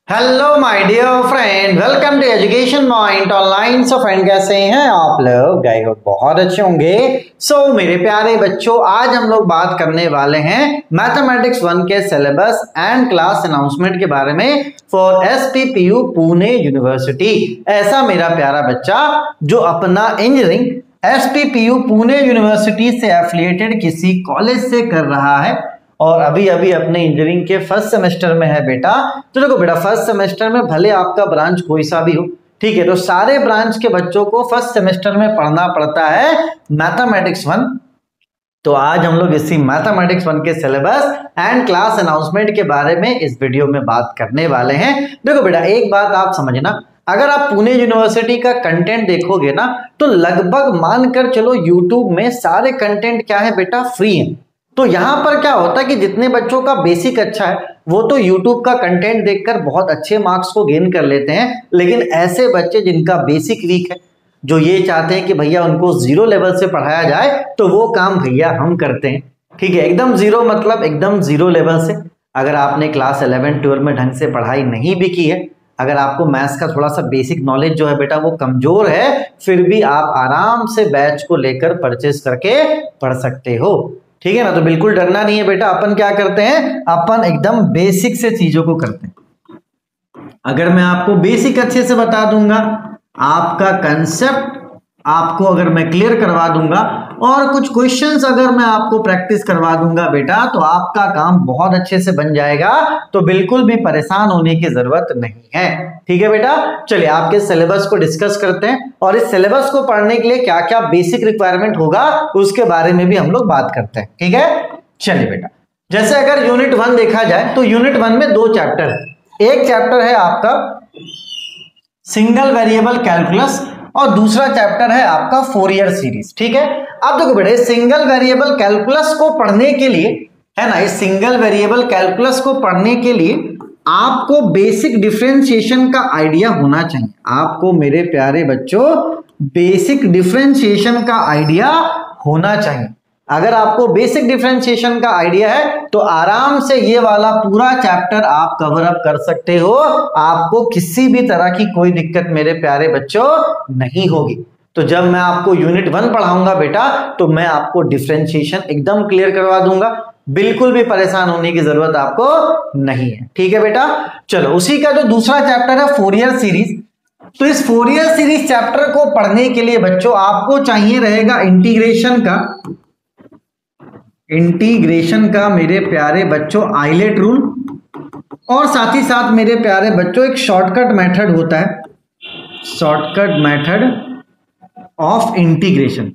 Hello my dear friend, welcome to education point online. So friend, कैसे हैं आप लोग? आई होप बहुत अच्छे होंगे। मेरे प्यारे बच्चों, आज हम लोग बात करने वाले हैं मैथमेटिक्स 1 के सिलेबस एंड क्लास अनाउंसमेंट के बारे में फॉर एसपीपीयू पुणे यूनिवर्सिटी। ऐसा मेरा प्यारा बच्चा जो अपना इंजीनियरिंग एसपीपीयू पुणे यूनिवर्सिटी से एफिलिएटेड किसी कॉलेज से कर रहा है और अभी अभी अपने इंजीनियरिंग के फर्स्ट सेमेस्टर में है बेटा। तो देखो बेटा, फर्स्ट सेमेस्टर में भले आपका ब्रांच कोई सा भी हो, ठीक है, तो सारे ब्रांच के बच्चों को फर्स्ट सेमेस्टर में पढ़ना पड़ता है मैथमेटिक्स 1। तो आज हम लोग इसी मैथमेटिक्स 1 के सिलेबस एंड क्लास अनाउंसमेंट के बारे में इस वीडियो में बात करने वाले हैं। देखो बेटा, एक बात आप समझना, अगर आप पुणे यूनिवर्सिटी का कंटेंट देखोगे ना, तो लगभग मानकर चलो यूट्यूब में सारे कंटेंट क्या है बेटा, फ्री है। तो यहां पर क्या होता है कि जितने बच्चों का बेसिक अच्छा है वो तो YouTube का कंटेंट देखकर बहुत अच्छे मार्क्स को गेन कर लेते हैं, लेकिन ऐसे बच्चे जिनका बेसिक वीक है, जो ये चाहते हैं कि भैया उनको जीरो लेवल से पढ़ाया जाए, तो वो काम भैया हम करते हैं। ठीक है, एकदम जीरो मतलब एकदम जीरो लेवल से। अगर आपने क्लास 11-12 में ढंग से पढ़ाई नहीं भी की है, अगर आपको मैथ्स का थोड़ा सा बेसिक नॉलेज जो है बेटा वो कमजोर है, फिर भी आप आराम से बैच को लेकर परचेस करके पढ़ सकते हो। ठीक है ना, तो बिल्कुल डरना नहीं है बेटा। अपन क्या करते हैं, अपन एकदम बेसिक से चीजों को करते हैं। अगर मैं आपको बेसिक अच्छे से बता दूंगा, आपका कंसेप्ट आपको अगर मैं क्लियर करवा दूंगा और कुछ क्वेश्चंस अगर मैं आपको प्रैक्टिस करवा दूंगा बेटा, तो आपका काम बहुत अच्छे से बन जाएगा। तो बिल्कुल भी परेशान होने की जरूरत नहीं है। ठीक है बेटा, चलिए आपके सिलेबस को डिस्कस करते हैं और इस सिलेबस को पढ़ने के लिए क्या क्या बेसिक रिक्वायरमेंट होगा उसके बारे में भी हम लोग बात करते हैं। ठीक है, चलिए बेटा, जैसे अगर यूनिट 1 देखा जाए तो यूनिट 1 में 2 चैप्टर है। एक चैप्टर है आपका सिंगल वेरिएबल कैलकुलस और दूसरा चैप्टर है आपका फोरियर सीरीज। ठीक है, अब देखो बेटे, सिंगल वेरिएबल कैलकुलस को पढ़ने के लिए, है ना, इस सिंगल वेरिएबल कैलकुलस को पढ़ने के लिए आपको बेसिक डिफरेंशिएशन का आइडिया होना चाहिए। आपको मेरे प्यारे बच्चों बेसिक डिफरेंशिएशन का आइडिया होना चाहिए। अगर आपको बेसिक डिफरेंशिएशन का आइडिया है तो आराम से ये वाला पूरा चैप्टर आप कवर अप कर सकते हो। आपको किसी भी तरह की कोई दिक्कत मेरे प्यारे बच्चों नहीं होगी। तो जब मैं आपको यूनिट 1 पढ़ाऊंगा बेटा, तो मैं आपको डिफरेंशिएशन एकदम क्लियर करवा दूंगा। बिल्कुल भी परेशान होने की जरूरत आपको नहीं है। ठीक है बेटा, चलो उसी का जो दूसरा चैप्टर है फोरियर सीरीज, तो इस फोरियर सीरीज चैप्टर को पढ़ने के लिए बच्चों आपको चाहिए रहेगा इंटीग्रेशन का मेरे प्यारे बच्चों आइलेट रूल, और साथ ही साथ मेरे प्यारे बच्चों एक शॉर्टकट मेथड होता है, शॉर्टकट मेथड ऑफ इंटीग्रेशन,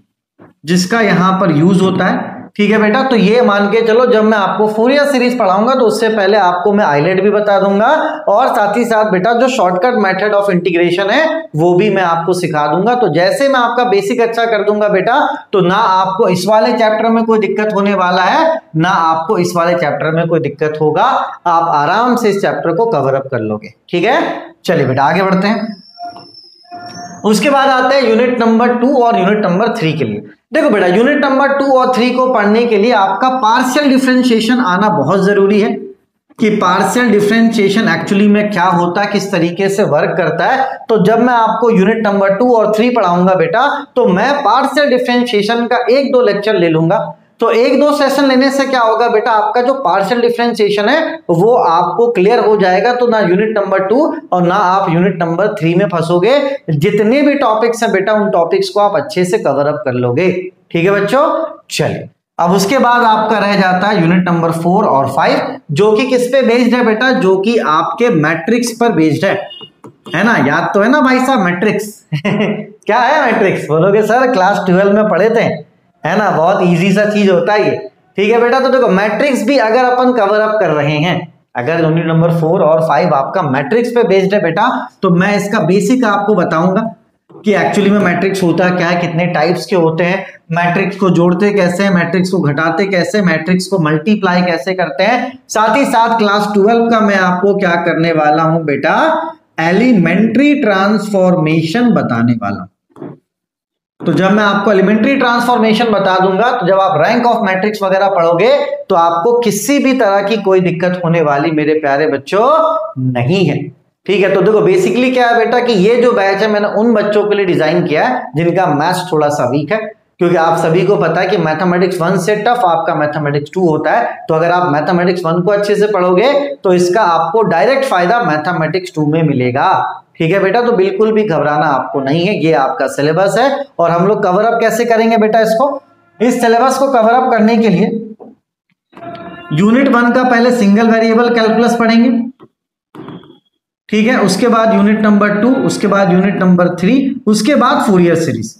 जिसका यहां पर यूज होता है। ठीक है बेटा, तो ये मान के चलो जब मैं आपको फोरियर सीरीज पढ़ाऊंगा तो उससे पहले आपको मैं आइलेट भी बता दूंगा और साथ ही साथ बेटा जो शॉर्टकट मेथड ऑफ इंटीग्रेशन है वो भी मैं आपको सिखा दूंगा। तो जैसे मैं आपका बेसिक अच्छा कर दूंगा बेटा, तो ना आपको इस वाले चैप्टर में कोई दिक्कत होने वाला है, ना आपको इस वाले चैप्टर में कोई दिक्कत होगा। आप आराम से इस चैप्टर को कवर अप कर लोगे। ठीक है, चलिए बेटा आगे बढ़ते हैं। उसके बाद आते हैं यूनिट नंबर 2 और यूनिट नंबर 3 के लिए। देखो बेटा, यूनिट नंबर 2 और 3 को पढ़ने के लिए आपका पार्शियल डिफरेंशिएशन आना बहुत जरूरी है कि पार्शियल डिफरेंशिएशन एक्चुअली में क्या होता है, किस तरीके से वर्क करता है। तो जब मैं आपको यूनिट नंबर 2 और 3 पढ़ाऊंगा बेटा, तो मैं पार्शियल डिफरेंशिएशन का 1-2 लेक्चर ले लूंगा। तो 1-2 सेशन लेने से क्या होगा बेटा, आपका जो पार्शियल डिफरेंशिएशन है वो आपको क्लियर हो जाएगा। तो ना यूनिट नंबर 2 और ना आप यूनिट नंबर 3 में फंसोगे। जितने भी टॉपिक्स हैं बेटा, उन टॉपिक्स को आप अच्छे से कवर अप कर लोगे। ठीक है बच्चों, चलिए अब उसके बाद आपका रह जाता है यूनिट नंबर 4 और 5, जो कि किस पे बेस्ड है बेटा, जो कि आपके मैट्रिक्स पर बेस्ड है ना। याद तो है ना भाई साहब मैट्रिक्स क्या है मैट्रिक्स? बोलोगे सर क्लास 12 में पढ़े थे, है ना, बहुत इजी सा चीज होता है ये। ठीक है बेटा, तो देखो मैट्रिक्स भी अगर अपन कवर अप कर रहे हैं, अगर यूनिट नंबर 4 और 5 आपका मैट्रिक्स पे बेस्ड है बेटा, तो मैं इसका बेसिक आपको बताऊंगा कि एक्चुअली में मैट्रिक्स होता क्या है, कितने टाइप्स के होते हैं, मैट्रिक्स को जोड़ते कैसे हैं, मैट्रिक्स को घटाते कैसे, मैट्रिक्स को मल्टीप्लाई कैसे करते हैं। साथ ही साथ क्लास 12 का मैं आपको क्या करने वाला हूं बेटा, एलिमेंट्री ट्रांसफॉर्मेशन बताने वाला हूं। तो जब मैं आपको एलिमेंट्री ट्रांसफॉर्मेशन बता दूंगा, तो जब आप रैंक ऑफ मैट्रिक्स वगैरह पढ़ोगे तो आपको किसी भी तरह की कोई दिक्कत होने वाली मेरे प्यारे बच्चों नहीं है। ठीक है, तो देखो बेसिकली क्या है बेटा कि ये जो बैच है मैंने उन बच्चों के लिए डिजाइन किया है जिनका मैथ्स थोड़ा सा वीक है, क्योंकि आप सभी को पता है कि मैथमेटिक्स 1 से टफ आपका मैथमेटिक्स 2 होता है। तो अगर आप मैथमेटिक्स 1 को अच्छे से पढ़ोगे तो इसका आपको डायरेक्ट फायदा मैथमेटिक्स 2 में मिलेगा। ठीक है बेटा, तो बिल्कुल भी घबराना आपको नहीं है, ये आपका सिलेबस है। और हम लोग कवर अप कैसे करेंगे बेटा इसको, इस सिलेबस को कवर अप करने के लिए यूनिट 1 का पहले सिंगल वेरिएबल कैलकुलस पढ़ेंगे, ठीक है, उसके बाद यूनिट नंबर 2, उसके बाद यूनिट नंबर 3, उसके बाद फोरियर सीरीज।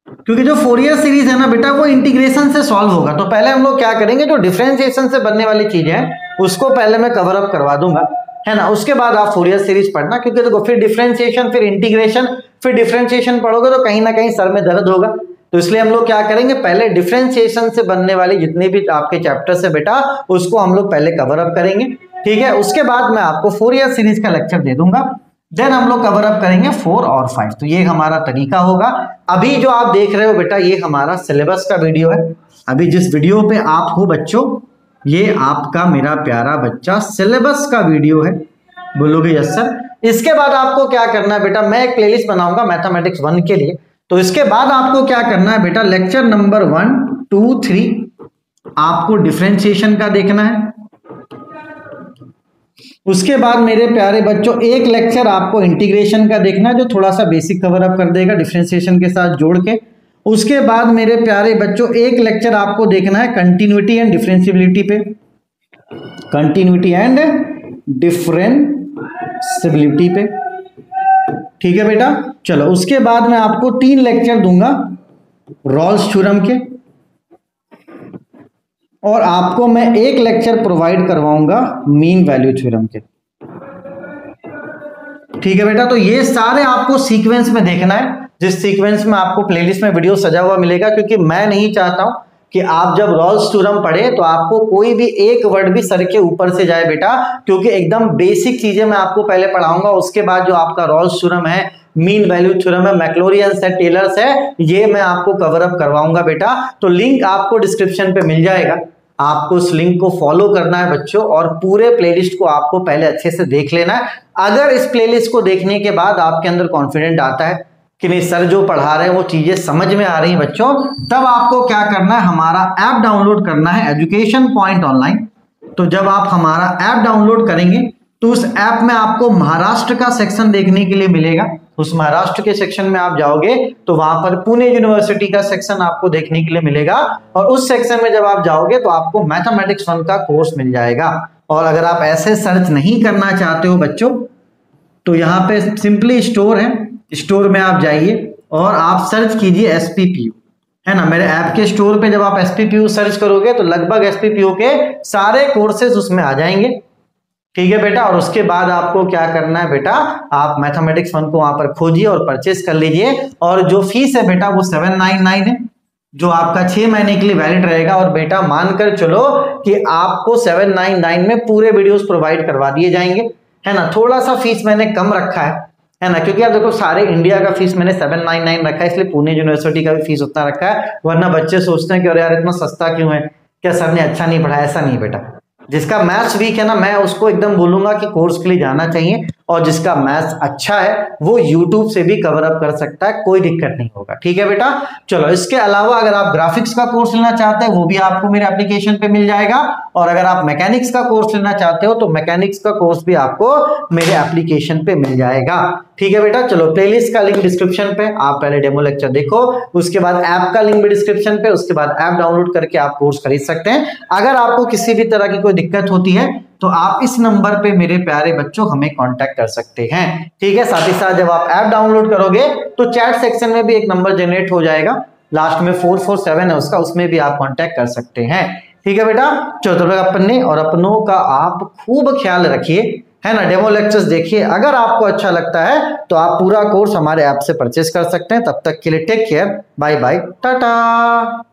क्योंकि जो फोरियर सीरीज है ना बेटा वो इंटीग्रेशन से सॉल्व होगा। तो पहले हम लोग क्या करेंगे, जो डिफरेंशिएशन से बनने वाली चीजें हैं उसको पहले मैं कवर अप करवा दूंगा, है ना, उसके बाद आप फोरियर सीरीज पढ़ना। क्योंकि देखो फिर डिफरेंशिएशन, फिर इंटीग्रेशन, फिर डिफरेंशिएशन पढ़ोगे तो कहीं ना कहीं सर में दर्द होगा। तो इसलिए हम लोग क्या करेंगे, पहले डिफरेंशिएशन से बनने वाले जितने भी आपके चैप्टर्स है बेटा उसको हम लोग पहले कवर अप करेंगे, ठीक है। उसके बाद मैं आपको फोरियर सीरीज का लेक्चर दे दूंगा, देन हम लोग कवर अप करेंगे 4 और 5। तो ये हमारा तरीका होगा। अभी जो आप देख रहे हो बेटा ये हमारा सिलेबस का वीडियो है। अभी जिस वीडियो पे आप हो बच्चों, ये आपका मेरा प्यारा बच्चा सिलेबस का वीडियो है। बोलोगे यस सर। इसके बाद आपको क्या करना है बेटा, मैं एक प्लेलिस्ट बनाऊंगा मैथमेटिक्स 1 के लिए। तो इसके बाद आपको क्या करना है बेटा, लेक्चर नंबर 1, 2, 3 आपको डिफरेंशिएशन का देखना है। उसके बाद मेरे प्यारे बच्चों एक लेक्चर आपको इंटीग्रेशन का देखना है, जो थोड़ा सा बेसिक कवर अप कर देगा डिफरेंशिएशन के साथ जोड़ के। उसके बाद मेरे प्यारे बच्चों एक लेक्चर आपको देखना है कंटिन्यूटी एंड डिफरेंशिएबिलिटी पे, कंटिन्यूटी एंड डिफरेंशिएबिलिटी पे, ठीक है बेटा। चलो उसके बाद मैं आपको 3 लेक्चर दूंगा रॉल्स थ्योरम के, और आपको मैं एक लेक्चर प्रोवाइड करवाऊंगा मीन वैल्यू थ्योरम के, ठीक है बेटा। तो ये सारे आपको सीक्वेंस में देखना है, जिस सीक्वेंस में आपको प्लेलिस्ट में वीडियो सजा हुआ मिलेगा। क्योंकि मैं नहीं चाहता हूं कि आप जब रॉल्स थ्योरम पढ़े तो आपको कोई भी एक वर्ड भी सर के ऊपर से जाए बेटा, क्योंकि एकदम बेसिक चीजें मैं आपको पहले पढ़ाऊंगा। उसके बाद जो आपका रॉल्स थ्योरम है, मीन वैल्यू थ्योरम है, मैक्लोरियंस है, टेलर्स है, ये मैं आपको कवर अप करवाऊंगा बेटा। तो लिंक आपको डिस्क्रिप्शन पे मिल जाएगा, आपको उस लिंक को फॉलो करना है बच्चों, और पूरे प्लेलिस्ट को आपको पहले अच्छे से देख लेना है। अगर इस प्लेलिस्ट को देखने के बाद आपके अंदर कॉन्फिडेंट आता है कि नहीं सर जो पढ़ा रहे हैं वो चीजें समझ में आ रही हैं बच्चों, तब आपको क्या करना है, हमारा ऐप डाउनलोड करना है एजुकेशन पॉइंट ऑनलाइन। तो जब आप हमारा ऐप डाउनलोड करेंगे तो उस ऐप में आपको महाराष्ट्र का सेक्शन देखने के लिए मिलेगा। उस महाराष्ट्र के सेक्शन में आप जाओगे तो वहां पर पुणे यूनिवर्सिटी का सेक्शन आपको देखने के लिए मिलेगा, और उस सेक्शन में जब आप जाओगे तो आपको मैथमेटिक्स 1 का कोर्स मिल जाएगा। और अगर आप ऐसे सर्च नहीं करना चाहते हो बच्चों, तो यहाँ पे सिंपली स्टोर है, स्टोर में आप जाइए और आप सर्च कीजिए एसपीपीयू, है ना। मेरे ऐप के स्टोर पे जब आप एसपीपीयू सर्च करोगे तो लगभग एसपीपीयू के सारे कोर्सेज उसमें आ जाएंगे, ठीक है बेटा। और उसके बाद आपको क्या करना है बेटा, आप मैथमेटिक्स 1 को वहां पर खोजिए और परचेस कर लीजिए। और जो फीस है बेटा वो 799 है, जो आपका 6 महीने के लिए वैलिड रहेगा। और बेटा मानकर चलो कि आपको 799 में पूरे वीडियोस प्रोवाइड करवा दिए जाएंगे, है ना। थोड़ा सा फीस मैंने कम रखा है ना, क्योंकि आप देखो सारे इंडिया का फीस मैंने 799 रखा है, इसलिए पुणे यूनिवर्सिटी का भी फीस उतना रखा है। वरना बच्चे सोचते हैं कि अरे यार इतना सस्ता क्यों है, क्या सर ने अच्छा नहीं पढ़ाया। ऐसा नहीं बेटा, जिसका मैथ्स वीक है ना मैं उसको एकदम बोलूंगा कि कोर्स के लिए जाना चाहिए, और जिसका मैथ्स अच्छा है वो यूट्यूब से भी कवर अप कर सकता है, कोई दिक्कत नहीं होगा, ठीक है बेटा। चलो इसके अलावा अगर आप ग्राफिक्स का कोर्स लेना चाहते हैं वो भी आपको मेरे एप्लीकेशन पे मिल जाएगा, और अगर आप मैकेनिक्स का कोर्स लेना चाहते हो तो मैकेनिक्स का कोर्स भी आपको मेरे एप्लीकेशन पे मिल जाएगा, ठीक है बेटा। चलो प्लेलिस्ट का लिंक डिस्क्रिप्शन पे, आप पहले डेमो लेक्चर देखो, उसके बाद ऐप का लिंक भी डिस्क्रिप्शन पे, उसके बाद ऐप डाउनलोड करके आप कोर्स खरीद सकते हैं। अगर आपको किसी भी तरह की कोई दिक्कत होती है तो आप इस नंबर पे मेरे प्यारे बच्चों हमें कांटेक्ट कर सकते हैं, ठीक है। साथ ही साथ जब आप ऐप डाउनलोड करोगे तो चैट सेक्शन में भी एक नंबर जनरेट हो जाएगा, लास्ट में 447 है उसका, उसमें भी आप कांटेक्ट कर सकते हैं, ठीक है बेटा। चलो तब तक अपने और अपनों का आप खूब ख्याल रखिए, है ना। डेमो लेक्चर्स देखिए, अगर आपको अच्छा लगता है तो आप पूरा कोर्स हमारे ऐप से परचेस कर सकते हैं। तब तक के लिए take care, bye bye, Tata.